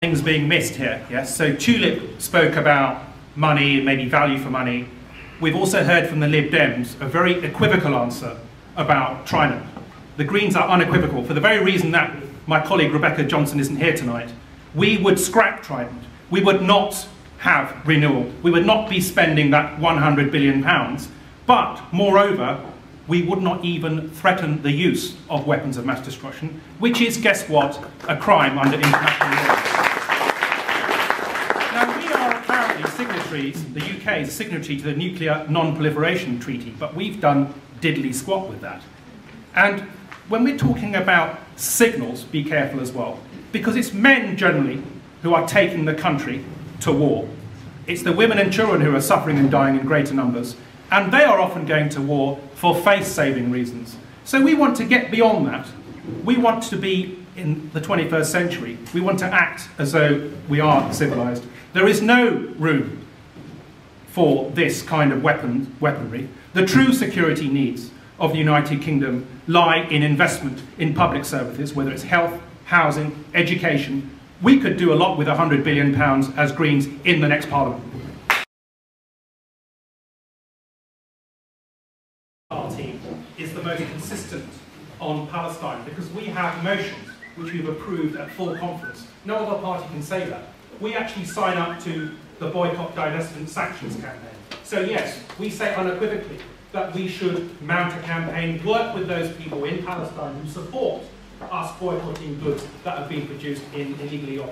Things being missed here, yes? So Tulip spoke about money and maybe value for money. We've also heard from the Lib Dems a very equivocal answer about Trident. The Greens are unequivocal for the very reason that my colleague Rebecca Johnson isn't here tonight. We would scrap Trident. We would not have renewal. We would not be spending that £100 billion. But moreover, we would not even threaten the use of weapons of mass destruction, which is, guess what, a crime under international law. Now, we are apparently signatories, the UK is a signatory to the Nuclear Non-Proliferation Treaty, but we've done diddly squat with that. And when we're talking about signals, be careful as well, because it's men generally who are taking the country to war. It's the women and children who are suffering and dying in greater numbers, and they are often going to war for faith-saving reasons. So we want to get beyond that. We want to be in the 21st century. We want to act as though we are civilized. There is no room for this kind of weaponry. The true security needs of the United Kingdom lie in investment in public services, whether it's health, housing, education. We could do a lot with £100 billion as Greens in the next Parliament. Party is the most consistent on Palestine because we have motions which we've approved at full conference. No other party can say that. We actually sign up to the boycott, divestment, sanctions campaign. So yes, we say unequivocally that we should mount a campaign, work with those people in Palestine who support us boycotting goods that have been produced in illegal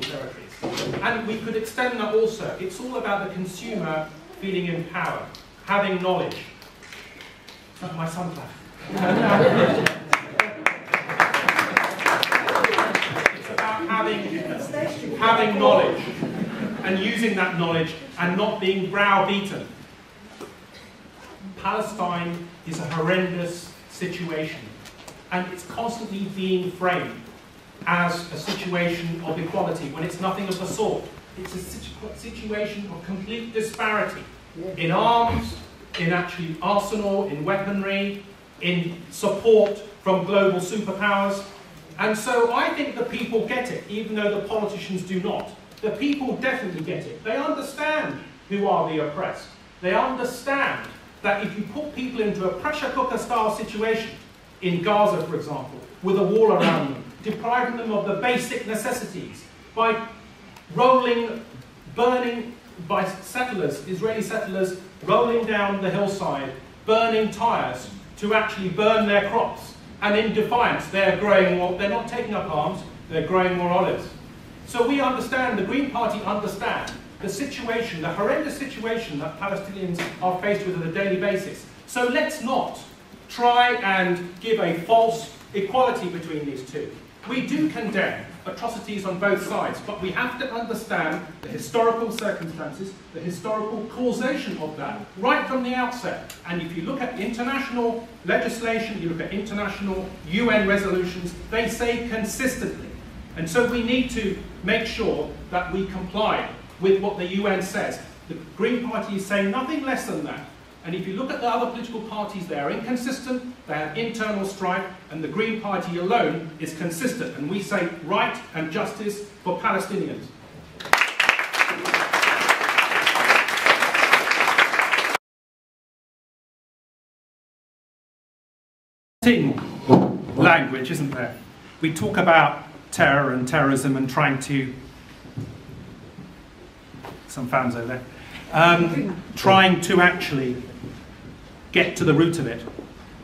territories. And we could extend that also. It's all about the consumer feeling empowered, having knowledge. My son's laughing. It's about having knowledge and using that knowledge and not being browbeaten. Palestine is a horrendous situation, and it's constantly being framed as a situation of equality when it's nothing of the sort. It's a situation of complete disparity in arms, in actually arsenal, in weaponry, in support from global superpowers. And so I think the people get it, even though the politicians do not. The people definitely get it. They understand who are the oppressed. They understand that if you put people into a pressure cooker style situation, in Gaza for example, with a wall around them, depriving them of the basic necessities, by burning by settlers, Israeli settlers, rolling down the hillside, burning tyres to actually burn their crops. And in defiance, they're growing more, they're not taking up arms, they're growing more olives. So we understand, the Green Party understand the situation, the horrendous situation that Palestinians are faced with on a daily basis. So let's not try and give a false equality between these two. We do condemn atrocities on both sides, but we have to understand the historical circumstances, the historical causation of that, right from the outset. And if you look at international legislation, you look at international UN resolutions, they say consistently. And so we need to make sure that we comply with what the UN says. The Green Party is saying nothing less than that. And if you look at the other political parties, they are inconsistent, they have internal strife, and the Green Party alone is consistent. And we say right and justice for Palestinians. Language, isn't there? We talk about terror and terrorism and trying to, some fans over there, trying to actually get to the root of it.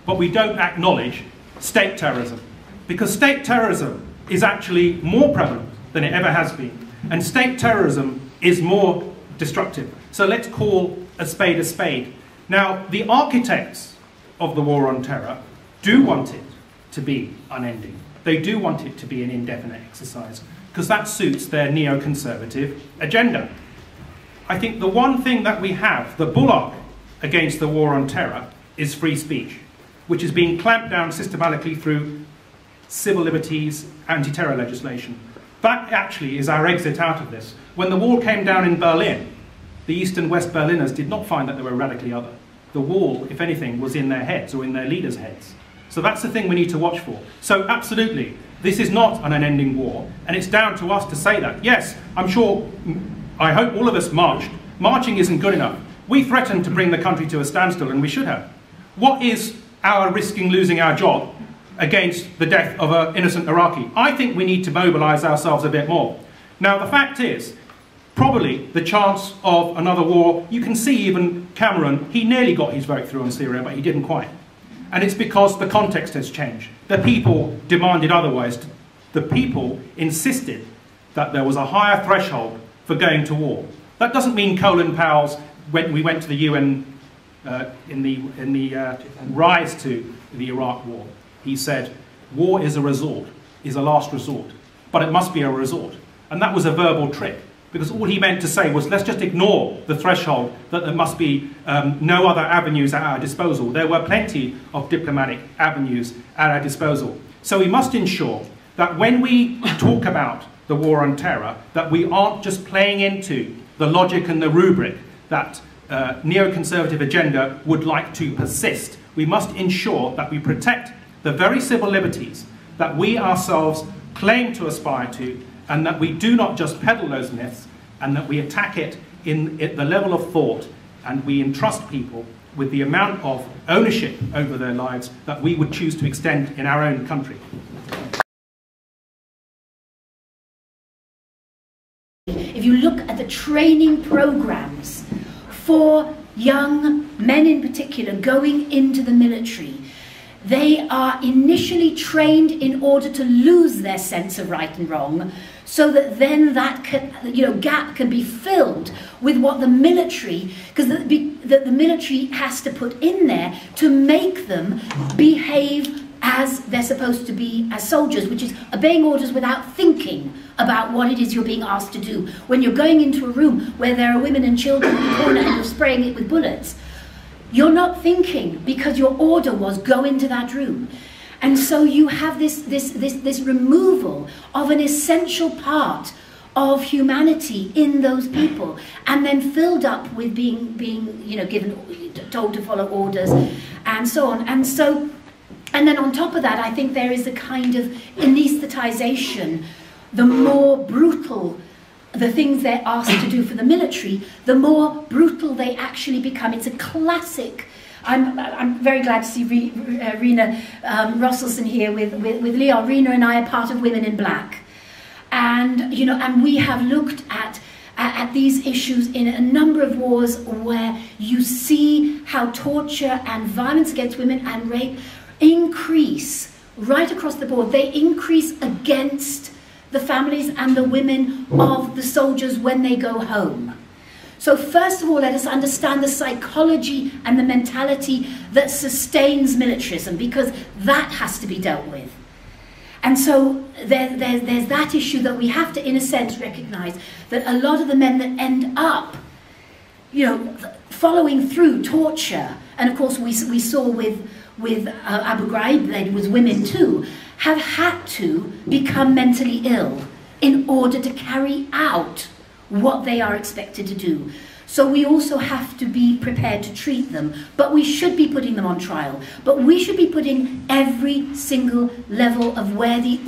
But we don't acknowledge state terrorism, because state terrorism is actually more prevalent than it ever has been, and state terrorism is more destructive. So let's call a spade a spade. Now, the architects of the war on terror do want it to be unending. They do want it to be an indefinite exercise, because that suits their neoconservative agenda. I think the one thing that we have, the bulwark against the war on terror, is free speech, which is being clamped down systematically through civil liberties, anti-terror legislation. That actually is our exit out of this. When the wall came down in Berlin, the East and West Berliners did not find that they were radically other. The wall, if anything, was in their heads or in their leaders' heads. So that's the thing we need to watch for. So absolutely, This is not an unending war, and it's down to us to say that. Yes, I'm sure, I hope all of us marched. Marching isn't good enough. We threatened to bring the country to a standstill, and we should have. What is our risking losing our job against the death of an innocent Iraqi? I think we need to mobilise ourselves a bit more. Now, the fact is, probably the chance of another war, you can see even Cameron, he nearly got his vote through on Syria, but he didn't quite. And it's because the context has changed. The people demanded otherwise. The people insisted that there was a higher threshold for going to war. That doesn't mean Colin Powell's, when we went to the UN in the rise to the Iraq war, he said, war is a resort, is a last resort, but it must be a resort. And that was a verbal trick, because all he meant to say was, let's just ignore the threshold, that there must be no other avenues at our disposal. There were plenty of diplomatic avenues at our disposal. So we must ensure that when we talk about the war on terror, that we aren't just playing into the logic and the rubric that neoconservative agenda would like to persist. We must ensure that we protect the very civil liberties that we ourselves claim to aspire to, and that we do not just peddle those myths, and that we attack it at the level of thought, and we entrust people with the amount of ownership over their lives that we would choose to extend in our own country. If you look at the training programs for young men in particular going into the military, they are initially trained in order to lose their sense of right and wrong, so that then that gap can be filled with what the military, because the military has to put in there to make them behave as they're supposed to be as soldiers, which is obeying orders without thinking about what it is you're being asked to do. When you're going into a room where there are women and children in the corner and you're spraying it with bullets, you're not thinking, because your order was go into that room. And so you have this removal of an essential part of humanity in those people, and then filled up with being told to follow orders and so on. And then on top of that, I think there is a kind of anaesthetization. The more brutal the things they're asked to do for the military, the more brutal they actually become. It's a classic. I'm very glad to see Rena Rosselson here with Leon. Rena and I are part of Women in Black, and we have looked at these issues in a number of wars where you see how torture and violence against women and rape increase right across the board. They increase against the families and the women of the soldiers when they go home. So first of all, let us understand the psychology and the mentality that sustains militarism, because that has to be dealt with. And so there's that issue that we have to, in a sense, recognize that a lot of the men that end up, following through torture, and of course we saw with Abu Ghraib, there was women too, have had to become mentally ill in order to carry out what they are expected to do. So we also have to be prepared to treat them, but we should be putting them on trial. But we should be putting every single level of where the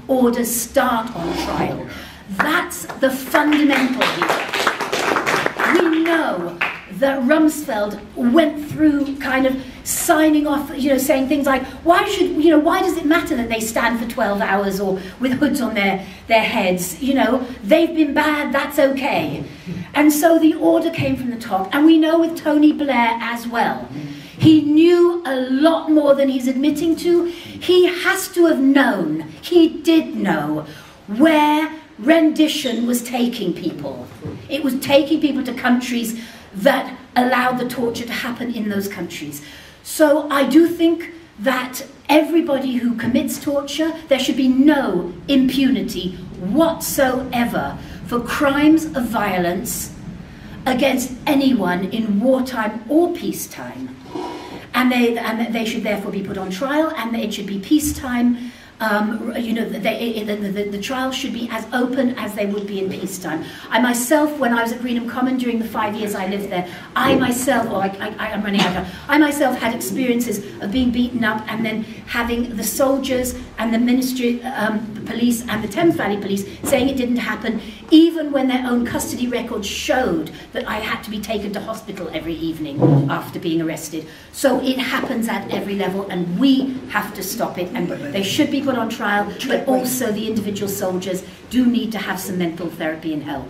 orders start on trial. That's the fundamental here. We know that Rumsfeld went through kind of signing off, saying things like, why does it matter that they stand for 12 hours or with hoods on their heads? They've been bad, that's okay. And so the order came from the top. And we know with Tony Blair as well. He knew a lot more than he's admitting to. He has to have known, he did know, where rendition was taking people. It was taking people to countries that allowed the torture to happen in those countries. So I do think that everybody who commits torture, there should be no impunity whatsoever for crimes of violence against anyone in wartime or peacetime. And they should therefore be put on trial, and it should be peacetime you know, the trial should be as open as they would be in peacetime. I myself, when I was at Greenham Common during the 5 years I lived there, I'm running out of time. I myself had experiences of being beaten up and then having the soldiers and the Ministry, the police and the Thames Valley Police saying it didn't happen, even when their own custody records showed that I had to be taken to hospital every evening after being arrested. So it happens at every level, and we have to stop it, and they should be put on trial, but also the individual soldiers do need to have some mental therapy and help.